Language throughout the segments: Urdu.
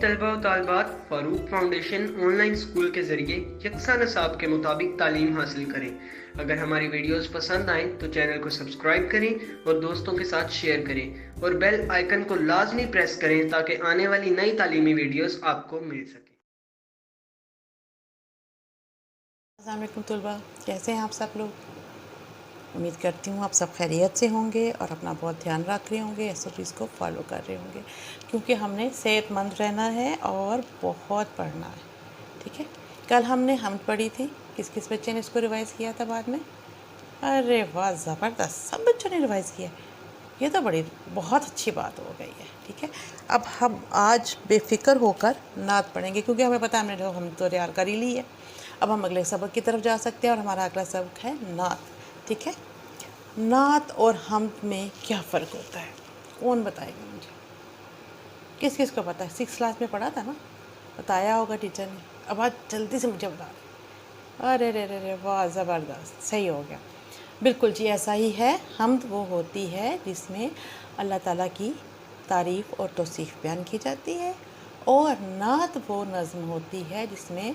طلبہ و طالبات فاروق فاؤنڈیشن آن لائن اسکول کے ذریعے یکساں نصاب کے مطابق تعلیم حاصل کریں۔ اگر ہماری ویڈیوز پسند آئیں تو چینل کو سبسکرائب کریں اور دوستوں کے ساتھ شیئر کریں اور بیل آئیکن کو لازمی پریس کریں تاکہ آنے والی نئی تعلیمی ویڈیوز آپ کو مل سکیں۔ السلام علیکم طلبہ، کیسے ہیں آپ سب لوگ؟ امید کرتی ہوں آپ سب خیریت سے ہوں گے اور اپنا بہت دھیان رکھ رہے ہوں گے، SOPs کو فالو کر رہے ہوں گے، کیونکہ ہم نے صحت مند رہنا ہے اور بہت پڑھنا ہے، ٹھیک ہے؟ کل ہم نے حمد پڑھی تھی، کس بچے نے اس کو ریوائز کیا تھا بعد میں؟ ارے واہ، زبردست، سب بچوں نے ریوائز کیا، یہ تو بہت اچھی بات ہو گئی ہے، ٹھیک ہے؟ اب ہم آج بے فکر ہو کر نعت پڑھیں گے، کیونکہ ہمیں پتہ ہے ہم تو تیار کر ہی لی ہے۔ اب ہم اگلے سبق کی طرف جا سکتے ہیں اور ہمارا اگلا سبق ہے نعت، ٹھیک ہے؟ نعت اور حمد میں کیا فرق ہوتا ہے؟ کون بتائے گا مجھے؟ کس کو پتہ ہے؟ 6 کلاس میں پڑھا تھا نا، بتایا ہوگا ٹیچر نے۔ اب آج جلدی سے مجھے بتا دیں۔ ارے واہ، زبردست، صحیح ہو گیا، بالکل جی ایسا ہی ہے۔ حمد وہ ہوتی ہے جس میں اللہ تعالیٰ کی تعریف اور توصیف بیان کی جاتی ہے، اور نعت وہ نظم ہوتی ہے جس میں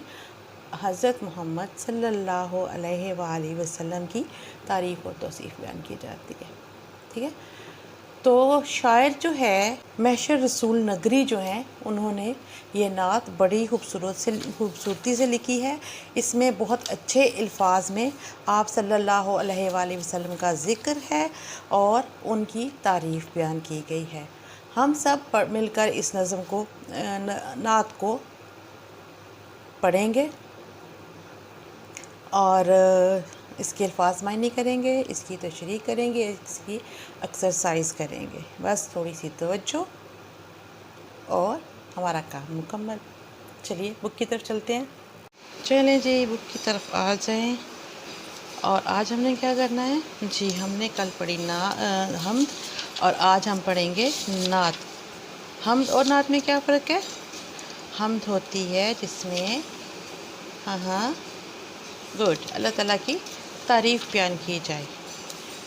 حضرت محمد صلی اللہ علیہ وآلہ وسلم کی تعریف اور توصیف بیان کی جاتی ہے، ٹھیک ہے؟ تو شاعر جو ہے محشر رسول نگری جو ہیں، انہوں نے یہ نعت بڑی خوبصورتی سے لکھی ہے۔ اس میں بہت اچھے الفاظ میں آپ صلی اللہ علیہ وآلہ وسلم کا ذکر ہے اور ان کی تعریف بیان کی گئی ہے۔ ہم سب مل کر اس نظم کو، نعت کو پڑھیں گے اور اس کے الفاظ معنی کریں گے، اس کی تشریح کریں گے، اس کی ایکسرسائز کریں گے۔ بس تھوڑی سی توجہ اور ہمارا کام مکمل۔ چلیے بک کی طرف چلتے ہیں۔ چلیں جی بک کی طرف آ جائیں، اور آج ہم نے کیا کرنا ہے جی؟ ہم نے کل پڑھی حمد، اور آج ہم پڑھیں گے نعت۔ حمد اور نعت میں کیا فرق ہے؟ حمد ہوتی ہے جس میں گڈ، اللہ تعالیٰ کی تعریف بیان کی جائے،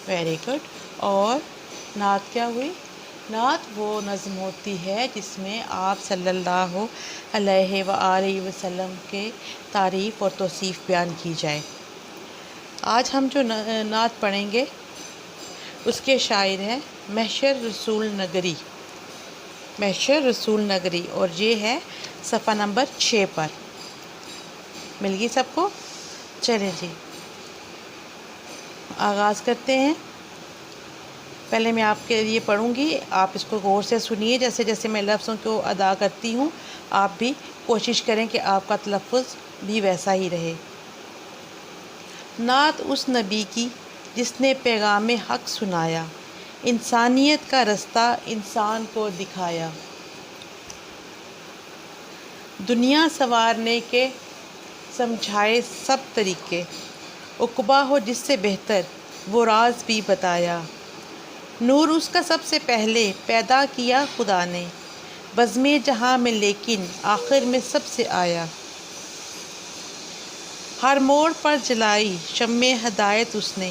ویری گڈ۔ اور نعت کیا ہوئی؟ نعت وہ نظم ہوتی ہے جس میں آپ صلی اللہ علیہ وآلہ وسلم کے تعریف اور توصیف بیان کی جائے۔ آج ہم جو نعت پڑھیں گے اس کے شاعر ہیں محشر رسول نگری، محشر رسول نگری، اور یہ ہے صفحہ نمبر 6 پر۔ مل گئی سب کو؟ چلیں جی آغاز کرتے ہیں۔ پہلے میں آپ کے لیے پڑھوں گی، آپ اس کو غور سے سنیے، جیسے جیسے میں لفظوں کو ادا کرتی ہوں آپ بھی کوشش کریں کہ آپ کا تلفظ بھی ویسا ہی رہے۔ نعت اس نبی کی جس نے پیغام حق سنایا، انسانیت کا رستہ انسان کو دکھایا، دنیا سنوارنے کے سمجھائے سب طریقے، عقبہ ہو جس سے بہتر وہ راز بھی بتایا، نور اس کا سب سے پہلے پیدا کیا خدا نے، بزم جہاں میں لیکن آخر میں سب سے آیا، ہر موڑ پر جلائی شمع ہدایت اس نے،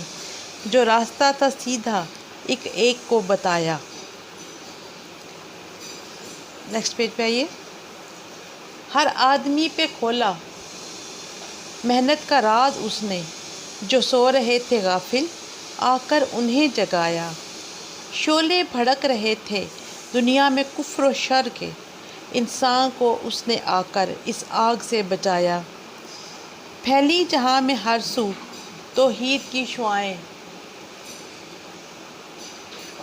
جو راستہ تھا سیدھا ایک ایک کو بتایا۔ نیکسٹ پیج پہ آئیے۔ ہر آدمی پہ کھولا محنت کا راز اس نے، جو سو رہے تھے غافل آ کر انہیں جگایا، شعلے بھڑک رہے تھے دنیا میں کفر و شر کے، انسان کو اس نے آ کر اس آگ سے بچایا، پھیلی جہاں میں ہر سو توحید کی شعائیں،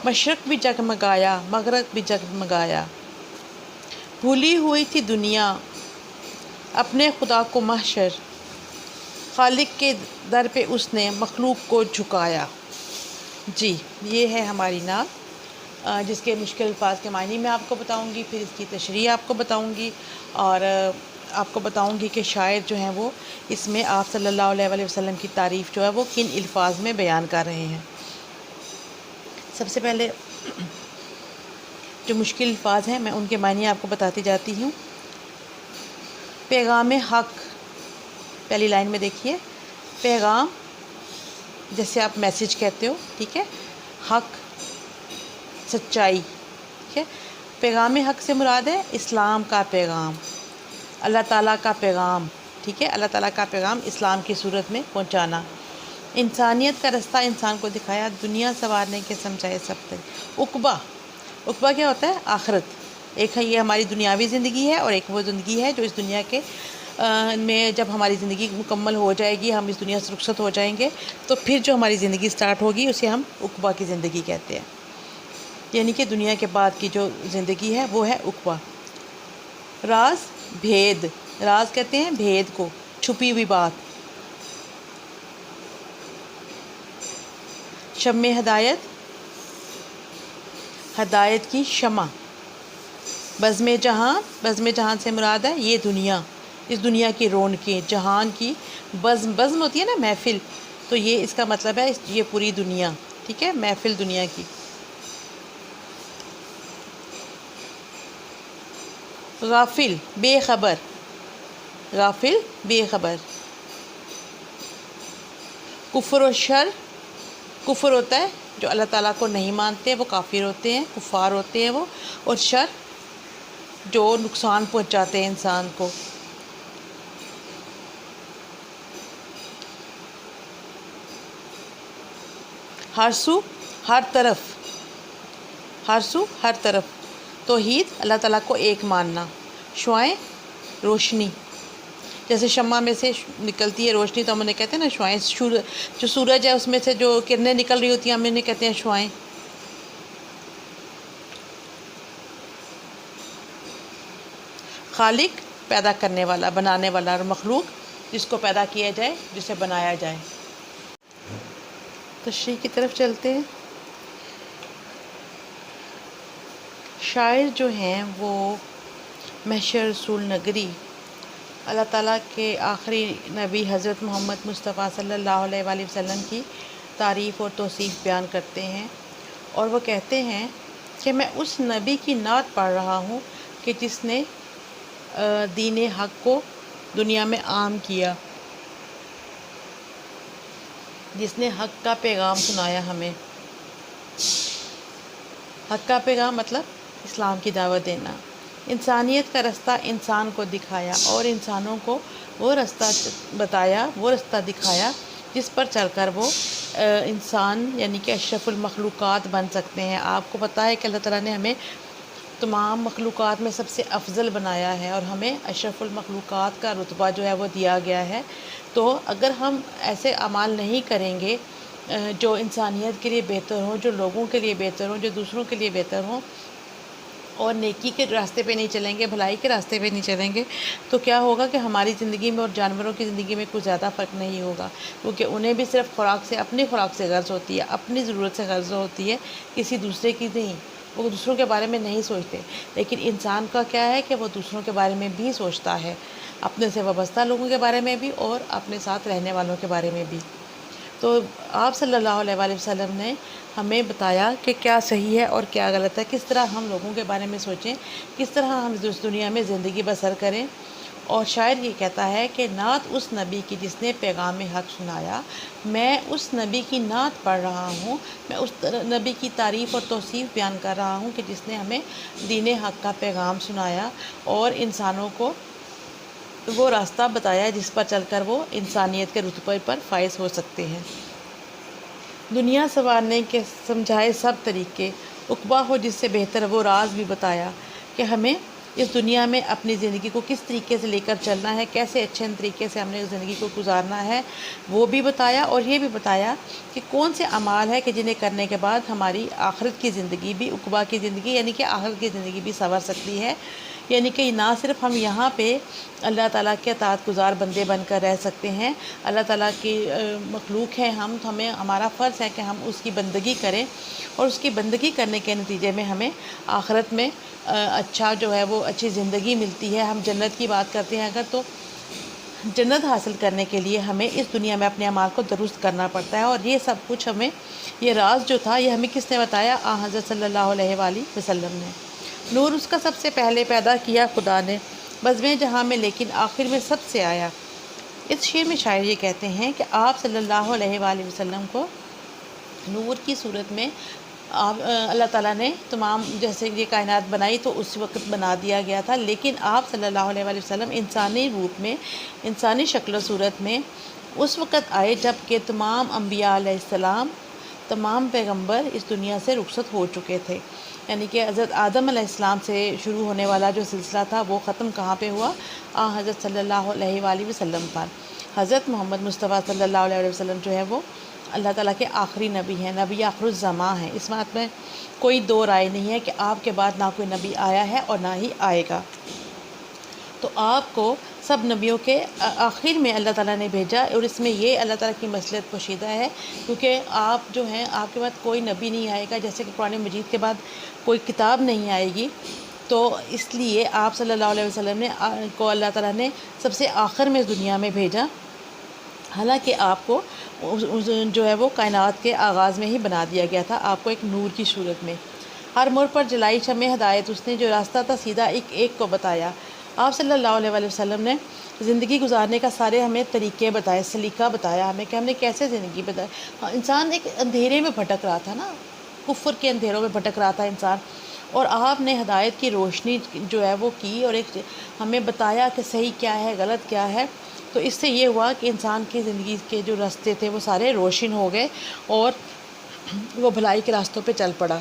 مشرق بھی جگمگایا مغرب بھی جگمگایا، بھولی ہوئی تھی دنیا اپنے خدا کو محشر، خالق کے در پہ اس نے مخلوق کو جھکایا۔ جی یہ ہے ہماری نعت، جس کے مشکل الفاظ کے معنی میں آپ کو بتاؤں گی، پھر اس کی تشریح آپ کو بتاؤں گی، اور آپ کو بتاؤں گی کہ شاعر جو ہیں وہ اس میں آپ صلی اللہ علیہ وآلہ وسلم کی تعریف جو ہے وہ کن الفاظ میں بیان کر رہے ہیں۔ سب سے پہلے جو مشکل الفاظ ہیں میں ان کے معنی آپ کو بتاتی جاتی ہوں۔ پیغام حق، پہلی لائن میں دیکھیے، پیغام جیسے آپ میسج کہتے ہو، ٹھیک ہے، حق سچائی، ٹھیک ہے، پیغام حق سے مراد ہے اسلام کا پیغام، اللہ تعالیٰ کا پیغام، ٹھیک ہے، اللہ تعالیٰ کا پیغام اسلام کی صورت میں پہنچانا۔ انسانیت کا رستہ انسان کو دکھایا، دنیا سنوارنے کے سمجھائے سب تک۔ عقبہ، عقبہ کیا ہوتا ہے؟ آخرت۔ ایک ہے یہ ہماری دنیاوی زندگی ہے، اور ایک وہ زندگی ہے جو اس دنیا کے میں جب ہماری زندگی مکمل ہو جائے گی، ہم اس دنیا سے رخصت ہو جائیں گے، تو پھر جو ہماری زندگی سٹارٹ ہوگی اسے ہم عقبہ کی زندگی کہتے ہیں، یعنی کہ دنیا کے بعد کی جو زندگی ہے وہ ہے عقبہ۔ راز، بھید، راز کہتے ہیں بھید کو، چھپی ہوئی بات۔ شمع ہدایت، ہدایت کی شمع۔ بزم جہاں، بزم جہان سے مراد ہے یہ دنیا، اس دنیا کی رونقیں، جہان کی بزم، بزم ہوتی ہے نا محفل، تو یہ اس کا مطلب ہے یہ پوری دنیا، ٹھیک ہے، محفل دنیا کی۔ غافل، بے خبر، غافل بے خبر۔ کفر و شر، کفر ہوتا ہے جو اللہ تعالیٰ کو نہیں مانتے، وہ کافر ہوتے ہیں، کفار ہوتے ہیں وہ، اور شر جو نقصان پہنچاتے ہیں انسان کو۔ ہر سو، ہر طرف، ہر سو ہر طرف۔ توحید، اللہ تعالیٰ کو ایک ماننا۔ شعائیں، روشنی، جیسے شمع میں سے نکلتی ہے روشنی تو ہم انہیں کہتے ہیں نا شعائیں، جو سورج ہے اس میں سے جو کرنیں نکل رہی ہوتی ہیں ہم انہیں کہتے ہیں شعائیں۔ خالق، پیدا کرنے والا، بنانے والا، اور مخلوق، جس کو پیدا کیا جائے، جسے بنایا جائے۔ تشریح کی طرف چلتے ہیں۔ شاعر جو ہیں وہ محشر رسول نگری، اللہ تعالیٰ کے آخری نبی حضرت محمد مصطفیٰ صلی اللہ علیہ وآلہ وسلم کی تعریف اور توصیف بیان کرتے ہیں، اور وہ کہتے ہیں کہ میں اس نبی کی نعت پڑھ رہا ہوں کہ جس نے دین حق کو دنیا میں عام کیا، جس نے حق کا پیغام سنایا ہمیں۔ حق کا پیغام مطلب اسلام کی دعوت دینا۔ انسانیت کا رستہ انسان کو دکھایا، اور انسانوں کو وہ رستہ بتایا، وہ رستہ دکھایا جس پر چل کر وہ انسان یعنی کہ اشرف المخلوقات بن سکتے ہیں۔ آپ کو پتہ ہے کہ اللہ تعالیٰ نے ہمیں تمام مخلوقات میں سب سے افضل بنایا ہے، اور ہمیں اشرف المخلوقات کا رتبہ جو ہے وہ دیا گیا ہے۔ تو اگر ہم ایسے اعمال نہیں کریں گے جو انسانیت کے لیے بہتر ہوں، جو لوگوں کے لیے بہتر ہوں، جو دوسروں کے لیے بہتر ہوں، اور نیکی کے راستے پہ نہیں چلیں گے، بھلائی کے راستے پہ نہیں چلیں گے، تو کیا ہوگا کہ ہماری زندگی میں اور جانوروں کی زندگی میں کچھ زیادہ فرق نہیں ہوگا، کیونکہ انہیں بھی صرف خوراک سے، اپنی خوراک سے غرض ہوتی ہے، اپنی ضرورت سے غرض ہوتی ہے، کسی دوسرے کی نہیں، وہ دوسروں کے بارے میں نہیں سوچتے۔ لیکن انسان کا کیا ہے کہ وہ دوسروں کے بارے میں بھی سوچتا ہے، اپنے سے وابستہ لوگوں کے بارے میں بھی اور اپنے ساتھ رہنے والوں کے بارے میں بھی۔ تو آپ صلی اللہ علیہ وآلہ وسلم نے ہمیں بتایا کہ کیا صحیح ہے اور کیا غلط ہے، کس طرح ہم لوگوں کے بارے میں سوچیں، کس طرح ہم اس دنیا میں زندگی بسر کریں۔ اور شاعر یہ کہتا ہے کہ نعت اس نبی کی جس نے پیغام حق سنایا، میں اس نبی کی نعت پڑھ رہا ہوں، میں اس نبی کی تعریف اور توصیف بیان کر رہا ہوں کہ جس نے ہمیں دین حق کا پیغام سنایا اور انسانوں کو وہ راستہ بتایا جس پر چل کر وہ انسانیت کے رتبے پر فائز ہو سکتے ہیں۔ دنیا سنوارنے کے سمجھائے سب طریقے، عقبہ ہو جس سے بہتر وہ راز بھی بتایا کہ ہمیں اس دنیا میں اپنی زندگی کو کس طریقے سے لے کر چلنا ہے، کیسے اچھے طریقے سے ہم نے اس زندگی کو گزارنا ہے، وہ بھی بتایا، اور یہ بھی بتایا کہ کون سے اعمال ہے کہ جنہیں کرنے کے بعد ہماری آخرت کی زندگی بھی، عقبہ کی زندگی یعنی کہ آخرت کی زندگی بھی سنور سکتی ہے، یعنی کہ نہ صرف ہم یہاں پہ اللہ تعالیٰ کے اطاعت گزار بندے بن کر رہ سکتے ہیں، اللہ تعالیٰ کی مخلوق ہیں ہم، تو ہمیں ہمارا فرض ہے کہ ہم اس کی بندگی کریں، اور اس کی بندگی کرنے کے نتیجے میں ہمیں آخرت میں اچھا جو ہے وہ اچھی زندگی ملتی ہے۔ ہم جنت کی بات کرتے ہیں اگر، تو جنت حاصل کرنے کے لیے ہمیں اس دنیا میں اپنے اعمال کو درست کرنا پڑتا ہے، اور یہ سب کچھ ہمیں، یہ راز جو تھا یہ ہمیں کس نے بتایا؟ حضرت صلی اللہ علیہ وآلہ وسلم نے۔ نور اس کا سب سے پہلے پیدا کیا خدا نے، بزم جہاں میں لیکن آخر میں سب سے آیا۔ اس شعر میں شاعر یہ کہتے ہیں کہ آپ صلی اللہ علیہ وآلہ وسلم کو نور کی صورت میں آپ اللہ تعالیٰ نے تمام جیسے یہ کائنات بنائی تو اس وقت بنا دیا گیا تھا، لیکن آپ صلی اللہ علیہ وآلہ وسلم انسانی روپ میں، انسانی شکل و صورت میں اس وقت آئے جب کہ تمام انبیاء علیہ السلام، تمام پیغمبر اس دنیا سے رخصت ہو چکے تھے. یعنی کہ حضرت آدم علیہ السلام سے شروع ہونے والا جو سلسلہ تھا وہ ختم کہاں پہ ہوا؟ حضرت صلی اللہ علیہ وآلہ وسلم پر. حضرت محمد مصطفیٰ صلی اللہ علیہ وسلم جو ہے وہ اللہ تعالیٰ کے آخری نبی ہیں، نبی آخر الزماں ہیں. اس بات میں کوئی دو رائے نہیں ہے کہ آپ کے بعد نہ کوئی نبی آیا ہے اور نہ ہی آئے گا. تو آپ کو سب نبیوں کے آخر میں اللہ تعالیٰ نے بھیجا، اور اس میں یہ اللہ تعالیٰ کی مصلحت پوشیدہ ہے کیونکہ آپ جو ہیں، آپ کے بعد کوئی نبی نہیں آئے گا، جیسے کہ قرآن مجید کے بعد کوئی کتاب نہیں آئے گی. تو اس لیے آپ صلی اللہ علیہ وسلم نے کو اللہ تعالیٰ نے سب سے آخر میں اس دنیا میں بھیجا، حالانکہ آپ کو جو ہے وہ کائنات کے آغاز میں ہی بنا دیا گیا تھا، آپ کو ایک نور کی صورت میں. ہر موڑ پر جلائی شمع ہدایت، اس نے جو راستہ تھا سیدھا ایک ایک کو بتایا. آپ صلی اللہ علیہ وآلہ وسلم نے زندگی گزارنے کا سارے ہمیں طریقے بتائے، سلیقہ بتایا ہمیں کہ ہم نے کیسے زندگی بتائی. انسان ایک اندھیرے میں بھٹک رہا تھا نا، کفر کے اندھیروں میں بھٹک رہا تھا انسان، اور آپ نے ہدایت کی روشنی جو ہے وہ کی اور ایک ہمیں بتایا کہ صحیح کیا ہے، غلط کیا ہے. تو اس سے یہ ہوا کہ انسان کی زندگی کے جو راستے تھے وہ سارے روشن ہو گئے اور وہ بھلائی کے راستوں پہ چل پڑا.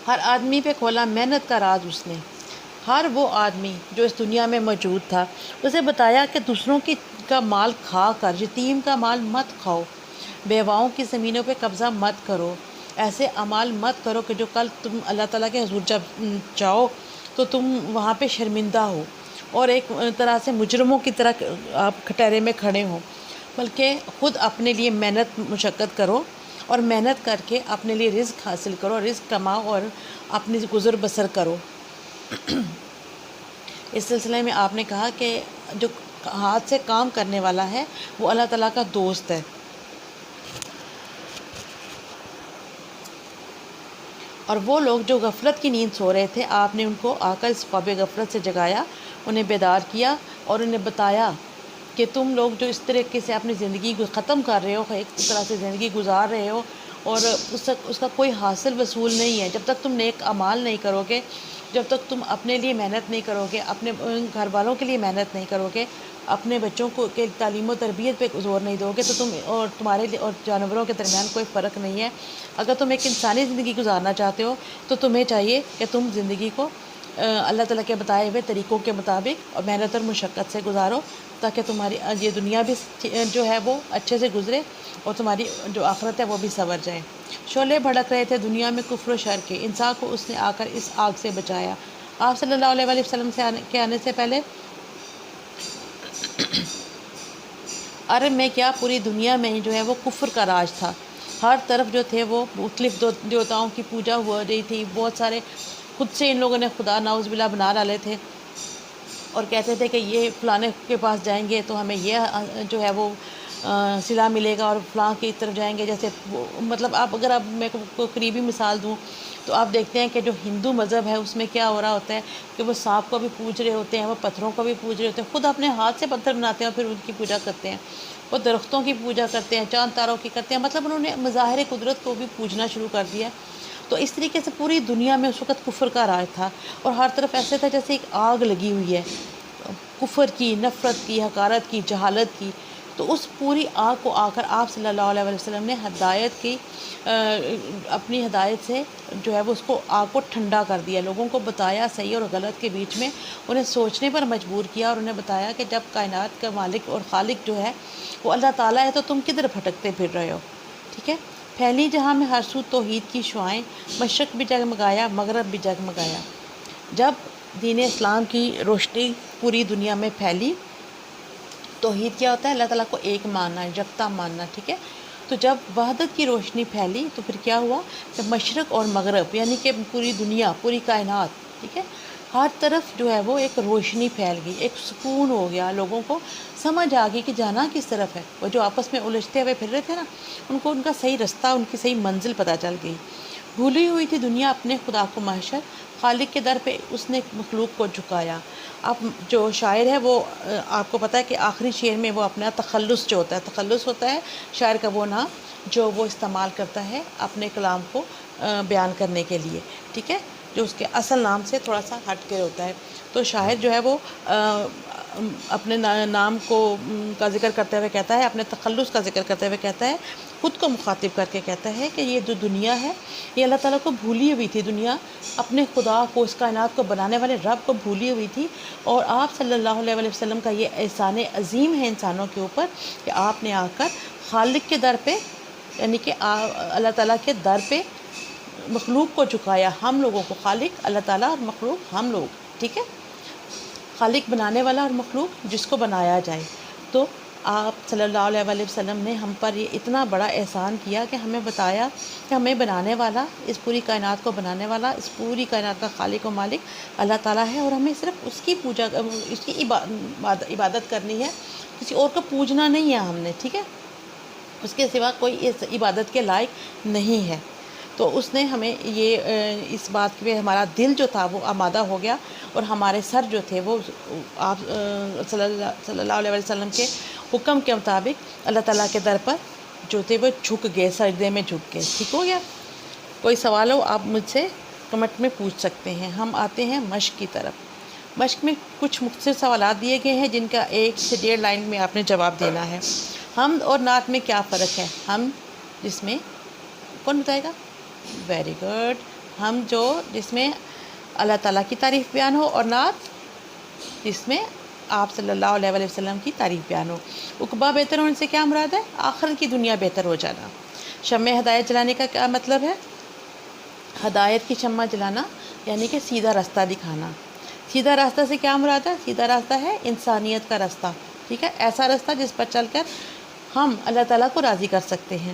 ہر آدمی پہ کھولا محنت کا راز اس نے. ہر وہ آدمی جو اس دنیا میں موجود تھا اسے بتایا کہ دوسروں کا مال کھا کر یتیم کا مال مت کھاؤ، بیواؤں کی زمینوں پہ قبضہ مت کرو، ایسے اعمال مت کرو کہ جو کل تم اللہ تعالیٰ کے حضور جب جاؤ تو تم وہاں پہ شرمندہ ہو اور ایک طرح سے مجرموں کی طرح آپ کٹہرے میں کھڑے ہوں. بلکہ خود اپنے لیے محنت مشقت کرو اور محنت کر کے اپنے لیے رزق حاصل کرو، رزق کماؤ اور اپنی گزر بسر کرو. اس سلسلے میں آپ نے کہا کہ جو ہاتھ سے کام کرنے والا ہے وہ اللہ تعالیٰ کا دوست ہے، اور وہ لوگ جو غفلت کی نیند سو رہے تھے آپ نے ان کو آ کر اس خواب غفلت سے جگایا، انہیں بیدار کیا اور انہیں بتایا کہ تم لوگ جو اس طریقے سے اپنی زندگی کو ختم کر رہے ہو، ایک طرح سے زندگی گزار رہے ہو اور اس کا کوئی حاصل وصول نہیں ہے، جب تک تم نیک اعمال نہیں کرو گے، جب تک تم اپنے لیے محنت نہیں کرو گے، اپنے گھر والوں کے لیے محنت نہیں کرو گے، اپنے بچوں کو کے تعلیم و تربیت پہ زور نہیں دو گے تو تم اور تمہارے اور جانوروں کے درمیان کوئی فرق نہیں ہے. اگر تم ایک انسانی زندگی گزارنا چاہتے ہو تو تمہیں چاہیے کہ تم زندگی کو اللہ تعالیٰ کے بتائے ہوئے طریقوں کے مطابق اور محنت اور مشقت سے گزارو، تاکہ تمہاری یہ دنیا بھی جو ہے وہ اچھے سے گزرے اور تمہاری جو آخرت ہے وہ بھی سنور جائے. شعلے بھڑک رہے تھے دنیا میں کفر و شر کے، انسان کو اس نے آ کر اس آگ سے بچایا. آپ صلی اللہ علیہ وآلہ وسلم کے آنے سے پہلے عرب میں کیا پوری دنیا میں جو ہے وہ کفر کا راج تھا. ہر طرف جو تھے وہ مختلف دیوتاؤں کی پوجا ہو رہی تھی. بہت سارے خود سے ان لوگوں نے خدا نعوذ باللہ بنا ڈالے تھے اور کہتے تھے کہ یہ فلانے کے پاس جائیں گے تو ہمیں یہ جو ہے وہ صلہ ملے گا، اور فلاں کی طرف جائیں گے جیسے مطلب اگر آپ میں کو قریبی مثال دوں تو آپ دیکھتے ہیں کہ جو ہندو مذہب ہے اس میں کیا ہو رہا ہوتا ہے کہ وہ سانپ کو بھی پوج رہے ہوتے ہیں، وہ پتھروں کو بھی پوج رہے ہوتے ہیں، خود اپنے ہاتھ سے پتھر بناتے ہیں اور پھر ان کی پوجا کرتے ہیں. وہ درختوں کی پوجا کرتے ہیں، چاند تاروں کی کرتے ہیں، مطلب انہوں نے مظاہر قدرت کو بھی پوجنا شروع کر دیا. تو اس طریقے سے پوری دنیا میں اس وقت کفر کا راج تھا اور ہر طرف ایسے تھا جیسے ایک آگ لگی ہوئی ہے، کفر کی، نفرت کی، حقارت کی، جہالت کی. تو اس پوری آگ کو آ کر آپ صلی اللہ علیہ وسلم نے ہدایت کی، اپنی ہدایت سے جو ہے وہ اس کو آگ کو ٹھنڈا کر دیا، لوگوں کو بتایا صحیح اور غلط کے بیچ میں، انہیں سوچنے پر مجبور کیا اور انہیں بتایا کہ جب کائنات کا مالک اور خالق جو ہے وہ اللہ تعالیٰ ہے تو تم کدھر بھٹکتے پھر رہے ہو. ٹھیک ہے، پھیلی جہاں میں ہر سو توحید کی شعائیں، مشرق بھی جگمگایا مغرب بھی جگمگایا. جب دین اسلام کی روشنی پوری دنیا میں پھیلی، توحید کیا ہوتا ہے؟ اللہ تعالیٰ کو ایک ماننا، یکتا ماننا. ٹھیک ہے، تو جب وحدت کی روشنی پھیلی تو پھر کیا ہوا کہ مشرق اور مغرب یعنی کہ پوری دنیا، پوری کائنات، ٹھیک ہے، ہر طرف جو ہے وہ ایک روشنی پھیل گئی، ایک سکون ہو گیا، لوگوں کو سمجھ آ گئی کہ جانا کس طرف ہے۔ وہ جو آپس میں الجھتے ہوئے پھر رہے تھے نا، ان کو ان کا صحیح رستہ، ان کی صحیح منزل پتہ چل گئی۔ بھولی ہوئی تھی دنیا اپنے خدا کو محشر، خالق کے در پہ اس نے مخلوق کو جھکایا۔ اب جو شاعر ہے وہ آپ کو پتہ ہے کہ آخری شعر میں وہ اپنا تخلص جو ہوتا ہے، تخلص ہوتا ہے شاعر کا وہ نام جو وہ استعمال کرتا ہے اپنے کلام کو بیان کرنے کے لیے، ٹھیک ہے، جو اس کے اصل نام سے تھوڑا سا ہٹ کے ہوتا ہے۔ تو شاعر جو ہے وہ اپنے نام کا ذکر کرتے ہوئے کہتا ہے، اپنے تخلص کا ذکر کرتے ہوئے کہتا ہے، خود کو مخاطب کر کے کہتا ہے کہ یہ جو دنیا ہے یہ اللہ تعالیٰ کو بھولی ہوئی تھی، دنیا اپنے خدا کو، اس کائنات کو بنانے والے رب کو بھولی ہوئی تھی، اور آپ صلی اللہ علیہ وسلم کا یہ احسان عظیم ہے انسانوں کے اوپر کہ آپ نے آ کر خالق کے در پہ، یعنی کہ اللہ تعالیٰ کے در پہ مخلوق کو جھکایا، ہم لوگوں کو، خالق اللہ تعالیٰ اور مخلوق ہم لوگ، ٹھیک ہے، خالق بنانے والا اور مخلوق جس کو بنایا جائے۔ تو آپ صلی اللہ علیہ وآلہ وسلم نے ہم پر یہ اتنا بڑا احسان کیا کہ ہمیں بتایا کہ ہمیں بنانے والا، اس پوری کائنات کو بنانے والا، اس پوری کائنات کا خالق و مالک اللہ تعالیٰ ہے، اور ہمیں صرف اس کی پوجا، اس کی عبادت کرنی ہے، کسی اور کو پوجنا نہیں ہے ہم نے، ٹھیک ہے، اس کے سوا کوئی اس عبادت کے لائق نہیں ہے۔ تو اس نے ہمیں یہ اس بات پہ ہمارا دل جو تھا وہ آمادہ ہو گیا، اور ہمارے سر جو تھے وہ آپ صلی اللہ علیہ وسلم کے حکم کے مطابق اللہ تعالیٰ کے در پر جو تھے وہ جھک گئے، سجدے میں جھک گئے، ٹھیک ہو گیا۔ کوئی سوال ہو آپ مجھ سے کمنٹ میں پوچھ سکتے ہیں۔ ہم آتے ہیں مشق کی طرف۔ مشق میں کچھ مختصر سوالات دیے گئے ہیں جن کا 1 سے 1.5 لائن میں آپ نے جواب دینا ہے۔ حمد اور نعت میں کیا فرق ہے؟ ہم جس میں کون بتائے گا؟ Very good. ہم جو جس میں اللہ تعالیٰ کی تعریف بیان ہو، اور نعت جس میں آپ صلی اللہ علیہ وآلہ وسلم کی تعریف بیان ہو۔ عقبہ بہتر ہونے سے کیا مراد ہے؟ آخرت کی دنیا بہتر ہو جانا۔ شمع ہدایت جلانے کا کیا مطلب ہے؟ ہدایت کی شمع جلانا یعنی کہ سیدھا راستہ دکھانا۔ سیدھا راستہ سے کیا مراد ہے؟ سیدھا راستہ ہے انسانیت کا راستہ، ٹھیک ہے، ایسا راستہ جس پر چل کر ہم اللہ تعالیٰ کو راضی کر سکتے ہیں۔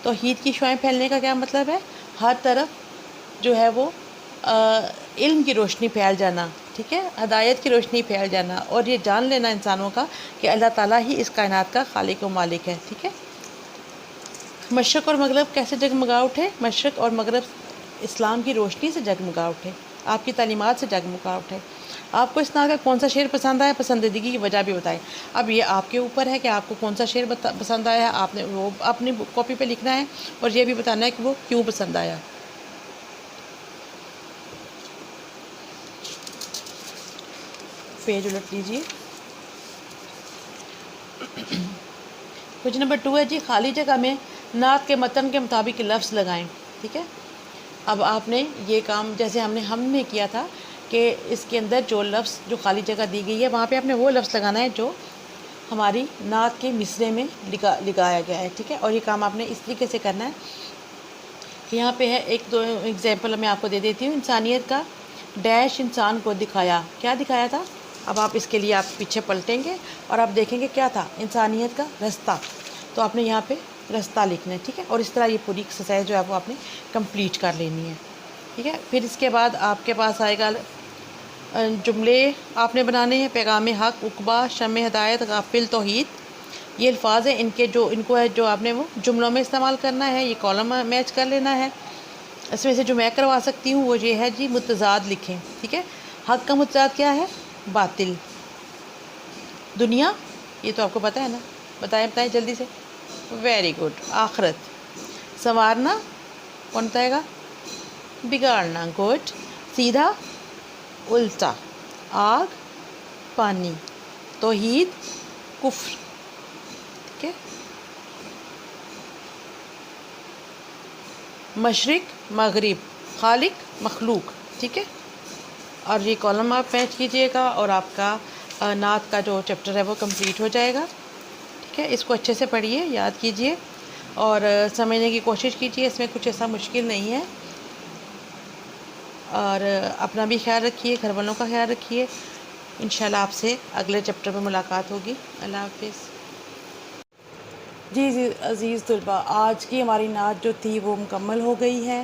توحید کی شعائیں پھیلنے کا کیا مطلب ہے؟ ہر طرف جو ہے وہ علم کی روشنی پھیل جانا، ٹھیک ہے، ہدایت کی روشنی پھیل جانا، اور یہ جان لینا انسانوں کا کہ اللہ تعالیٰ ہی اس کائنات کا خالق و مالک ہے، ٹھیک ہے۔ مشرق اور مغرب کیسے جگمگا اٹھے؟ مشرق اور مغرب اسلام کی روشنی سے جگمگا اٹھے، آپ کی تعلیمات سے جگمگا اٹھے۔ آپ کو اس طرح کا کون سا شعر پسند آیا؟ پسندیدگی کی وجہ بھی بتائیں۔ اب یہ آپ کے اوپر ہے کہ آپ کو کون سا شعر پسند آیا ہے، آپ نے وہ اپنی کاپی پہ لکھنا ہے، اور یہ بھی بتانا ہے کہ وہ کیوں پسند آیا۔ پیج الٹ لیجیے۔ کوشچن نمبر 2 ہے جی، خالی جگہ میں نعت کے متن کے مطابق لفظ لگائیں، ٹھیک ہے۔ اب آپ نے یہ کام جیسے ہم نے کیا تھا کہ اس کے اندر جو لفظ جو خالی جگہ دی گئی ہے وہاں پہ آپ نے وہ لفظ لگانا ہے جو ہماری نعت کے مصرعے میں لگایا گیا ہے، ٹھیک ہے، اور یہ کام آپ نے اس طریقے سے کرنا ہے کہ یہاں پہ ہے 1-2 ایگزامپل میں آپ کو دے دیتی ہوں۔ انسانیت کا ڈیش انسان کو دکھایا، کیا دکھایا تھا؟ اب آپ اس کے لیے آپ پیچھے پلٹیں گے اور آپ دیکھیں گے کیا تھا؟ انسانیت کا رستہ، تو آپ نے یہاں پہ رستہ لکھنا ہے، ٹھیک ہے، اور اس طرح یہ پوری ایکسرسائز جو ہے وہ آپ نے کمپلیٹ کر لینی ہے، ٹھیک ہے۔ پھر اس کے بعد آپ کے پاس آئے گا جملے آپ نے بنانے ہیں، پیغام حق، عقبہ، شمع ہدایت، غافل، توحید، یہ الفاظ ہیں، ان کو ہے جو آپ نے وہ جملوں میں استعمال کرنا ہے، یہ کالم میچ کر لینا ہے۔ اس میں سے جو میں کروا سکتی ہوں وہ یہ ہے جی، متضاد لکھیں، ٹھیک ہے۔ حق کا متضاد کیا ہے؟ باطل۔ دنیا، یہ تو آپ کو پتہ ہے نا، بتائیں جلدی سے۔ Very good. آخرت۔ سنوارنا، کون بتائے گا؟ بگاڑنا، گڈ۔ سیدھا، الٹا۔ آگ، پانی۔ توحید، کفر، ٹھیک ہے۔ مشرق، مغرب، خالق، مخلوق، ٹھیک ہے۔ اور یہ کالم آپ میچ کیجئے گا اور آپ کا نعت کا جو چیپٹر ہے وہ کمپلیٹ ہو جائے گا، ٹھیک ہے۔ اس کو اچھے سے پڑھیے، یاد کیجئے اور سمجھنے کی کوشش کیجئے، اس میں کچھ ایسا مشکل نہیں ہے، اور اپنا بھی خیال رکھیے، گھر والوں کا خیال رکھیے۔ انشاءاللہ آپ سے اگلے چیپٹر میں ملاقات ہوگی۔ اللہ حافظ۔ جی عزیز طلباء، آج کی ہماری نعت جو تھی وہ مکمل ہو گئی ہے،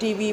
TV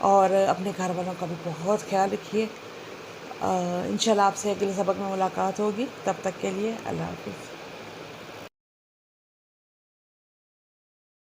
اور اپنے گھر والوں کا بھی بہت خیال رکھیے۔ انشاءاللہ آپ سے اگلے سبق میں ملاقات ہوگی، تب تک کے لیے اللہ حافظ۔